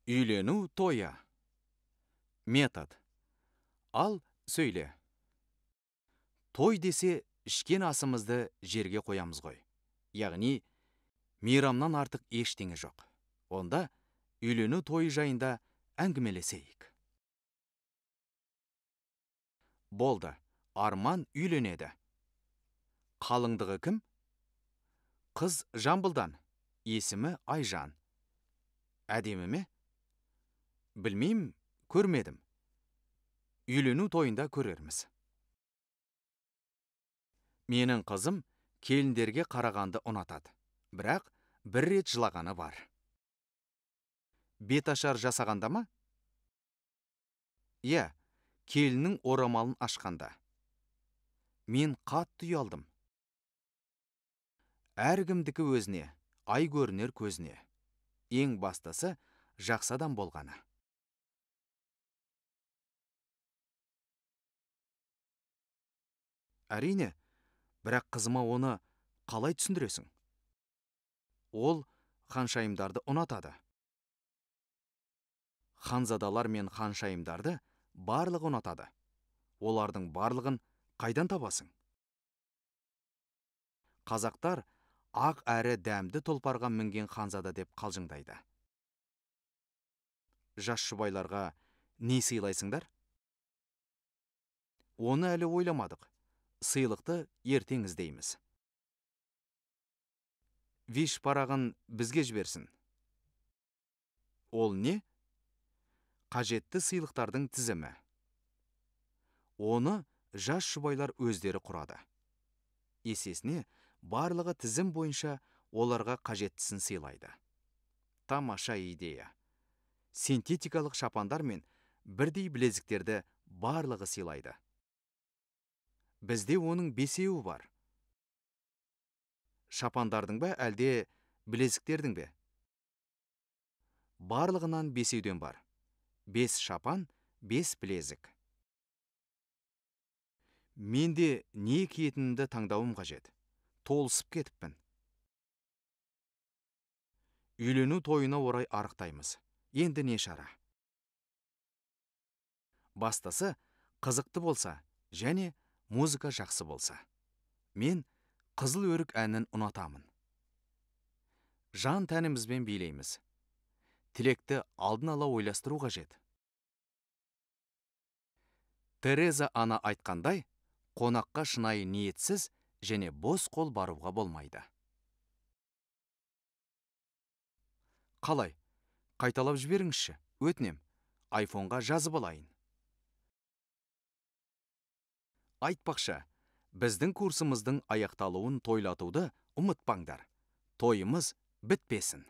Үйлену тойы. Метод. Ал сөйле. Той десе, ішкен асымызды жерге қоямыз ғой. Яғни, мейрамнан артық ештеңе жоқ. Онда үйлену тойы жайында әңгімелесейік. Болды, Арман үйленеді. Қалыңдығы кім? Қыз Жамбылдан, есімі Айжан. Әдемі ме? Білмеймін, көрмедім. Үйлену тойында көрерміз. Менің қызым келіндерге қарағанды ұнатады. Бірақ бір рет жылағаны бар. Беташар жасағанда ма? Иә, келіннің орамалын ашқанда. Мен қатты ұялдым. Әркімдікі өзіне, ай көрінер көзіне. Ең бастысы жақсы адам болғаны. Әрине, бірақ қызыма оны қалай түсіндіресің? Ол ханшайымдарды ұнатады. Ханзадалар мен ханшайымдарды барлығы ұнатады. Олардың барлығын қайдан табасың? Қазақтар ақ әрі дәмді тұлпарға мінген ханзада деп қалжыңдайды. Жас жұбайларға не сыйлайсыңдар? Оны әлі ойламадық. Сыйлықты ертең іздейміз. Виш парағын бізге жіберсін. Ол не? Қажетті сыйлықтардың тізімі. Оны жас жұбайлар өздері құрады. Есесіне, барлығы тізім бойынша оларға қажеттісін сыйлайды. Тамаша идея. Синтетикалық шапандар мен бірдей білезіктерді барлығы сыйлайды. Бізде оның 5-еуі бар. Шапандардың ба әлде білезіктердің бе? Барлығынан 5-еуден бар. 5 шапан, 5 білезік. Менде не киетінімді таңдауым қажет. Толысып кетіппін. Үйлену тойына орай арықтаймыз. Енді не шара? Бастысы қызықты болса, және музыка жақсы болса. Мен Қызыл өрік әнін ұнатамын. Жан тәнімізбен билейміз. Тілекті алдын ала ойластыру қажет. Тереза ана айтқандай, қонаққа шынайы ниетсіз және бос қол баруға болмайды. Қалай? Қайталап жіберіңізші, өтінем. Айфонға жазып алайын. Айтпақшы, біздің курсымыздың аяқталуын тойлатуды ұмытпаңдар. Тойымыз бітпесін.